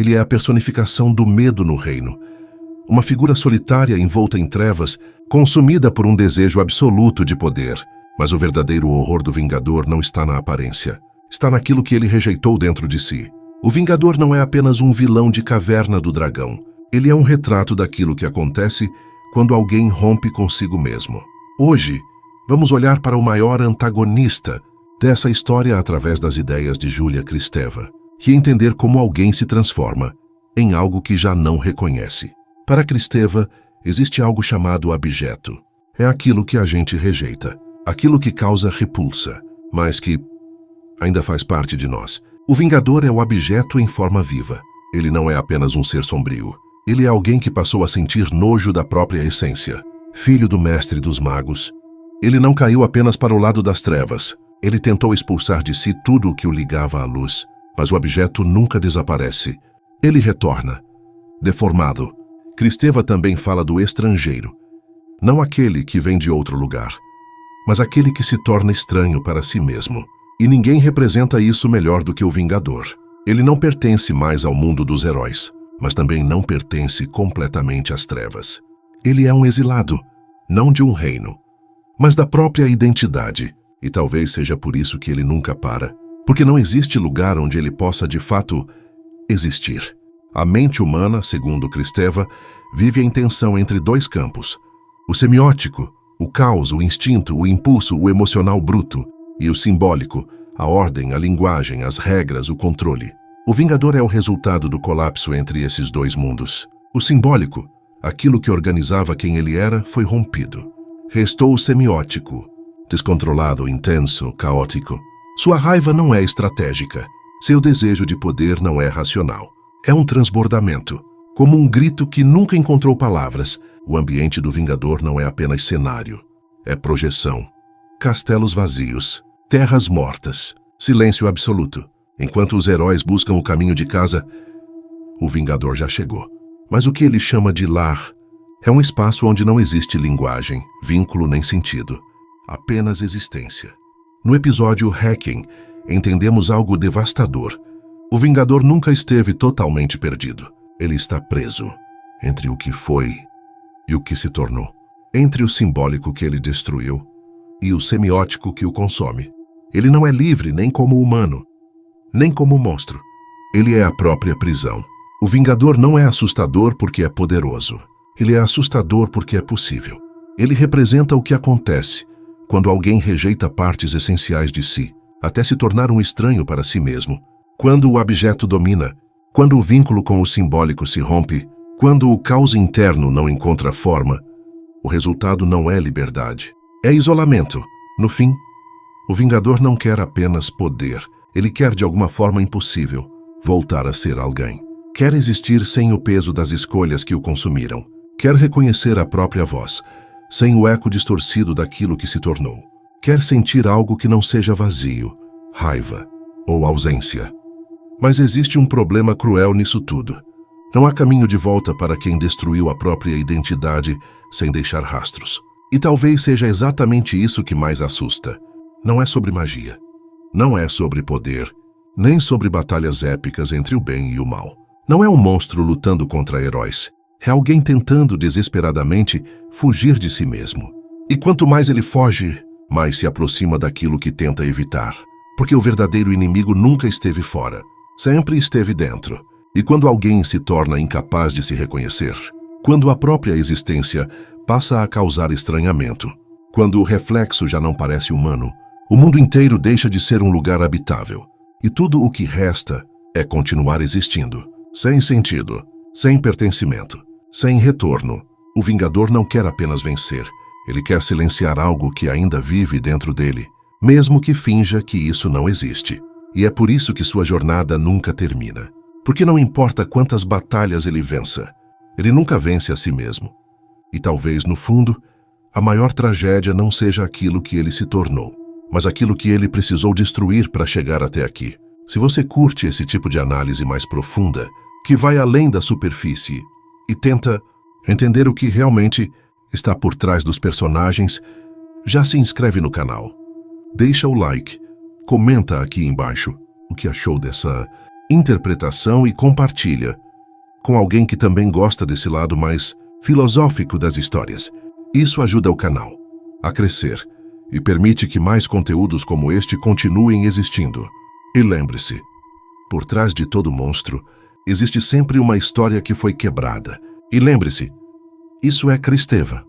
Ele é a personificação do medo no reino. Uma figura solitária envolta em trevas, consumida por um desejo absoluto de poder. Mas o verdadeiro horror do Vingador não está na aparência. Está naquilo que ele rejeitou dentro de si. O Vingador não é apenas um vilão de Caverna do Dragão. Ele é um retrato daquilo que acontece quando alguém rompe consigo mesmo. Hoje, vamos olhar para o maior antagonista dessa história através das ideias de Júlia Kristeva e entender como alguém se transforma em algo que já não reconhece. Para Kristeva, existe algo chamado abjeto. É aquilo que a gente rejeita, aquilo que causa repulsa, mas que ainda faz parte de nós. O Vingador é o abjeto em forma viva. Ele não é apenas um ser sombrio. Ele é alguém que passou a sentir nojo da própria essência. Filho do mestre dos magos. Ele não caiu apenas para o lado das trevas. Ele tentou expulsar de si tudo o que o ligava à luz. Mas o abjeto nunca desaparece. Ele retorna, deformado. Kristeva também fala do estrangeiro. Não aquele que vem de outro lugar, mas aquele que se torna estranho para si mesmo. E ninguém representa isso melhor do que o Vingador. Ele não pertence mais ao mundo dos heróis, mas também não pertence completamente às trevas. Ele é um exilado, não de um reino, mas da própria identidade. E talvez seja por isso que ele nunca para. Porque não existe lugar onde ele possa, de fato, existir. A mente humana, segundo Kristeva, vive em tensão entre dois campos. O semiótico, o caos, o instinto, o impulso, o emocional bruto. E o simbólico, a ordem, a linguagem, as regras, o controle. O Vingador é o resultado do colapso entre esses dois mundos. O simbólico, aquilo que organizava quem ele era, foi rompido. Restou o semiótico, descontrolado, intenso, caótico. Sua raiva não é estratégica. Seu desejo de poder não é racional. É um transbordamento, como um grito que nunca encontrou palavras. O ambiente do Vingador não é apenas cenário. É projeção. Castelos vazios, terras mortas, silêncio absoluto. Enquanto os heróis buscam o caminho de casa, o Vingador já chegou. Mas o que ele chama de lar é um espaço onde não existe linguagem, vínculo nem sentido. Apenas existência. No episódio Hacking, entendemos algo devastador. O Vingador nunca esteve totalmente perdido. Ele está preso entre o que foi e o que se tornou. Entre o simbólico que ele destruiu e o semiótico que o consome. Ele não é livre nem como humano, nem como monstro. Ele é a própria prisão. O Vingador não é assustador porque é poderoso. Ele é assustador porque é possível. Ele representa o que acontece quando alguém rejeita partes essenciais de si, até se tornar um estranho para si mesmo. Quando o abjeto domina, quando o vínculo com o simbólico se rompe, quando o caos interno não encontra forma, o resultado não é liberdade. É isolamento. No fim, o Vingador não quer apenas poder. Ele quer, de alguma forma impossível, voltar a ser alguém. Quer existir sem o peso das escolhas que o consumiram. Quer reconhecer a própria voz, sem o eco distorcido daquilo que se tornou. Quer sentir algo que não seja vazio, raiva ou ausência. Mas existe um problema cruel nisso tudo. Não há caminho de volta para quem destruiu a própria identidade sem deixar rastros. E talvez seja exatamente isso que mais assusta. Não é sobre magia. Não é sobre poder. Nem sobre batalhas épicas entre o bem e o mal. Não é um monstro lutando contra heróis. É alguém tentando desesperadamente fugir de si mesmo. E quanto mais ele foge, mais se aproxima daquilo que tenta evitar. Porque o verdadeiro inimigo nunca esteve fora. Sempre esteve dentro. E quando alguém se torna incapaz de se reconhecer, quando a própria existência passa a causar estranhamento, quando o reflexo já não parece humano, o mundo inteiro deixa de ser um lugar habitável. E tudo o que resta é continuar existindo, sem sentido, sem pertencimento, sem retorno. O Vingador não quer apenas vencer, ele quer silenciar algo que ainda vive dentro dele, mesmo que finja que isso não existe. E é por isso que sua jornada nunca termina. Porque não importa quantas batalhas ele vença, ele nunca vence a si mesmo. E talvez, no fundo, a maior tragédia não seja aquilo que ele se tornou, mas aquilo que ele precisou destruir para chegar até aqui. Se você curte esse tipo de análise mais profunda, que vai além da superfície e tenta entender o que realmente está por trás dos personagens, já se inscreve no canal. Deixa o like, comenta aqui embaixo o que achou dessa interpretação e compartilha com alguém que também gosta desse lado mais filosófico das histórias. Isso ajuda o canal a crescer e permite que mais conteúdos como este continuem existindo. E lembre-se, por trás de todo monstro, existe sempre uma história que foi quebrada. E lembre-se, isso é Cristeva.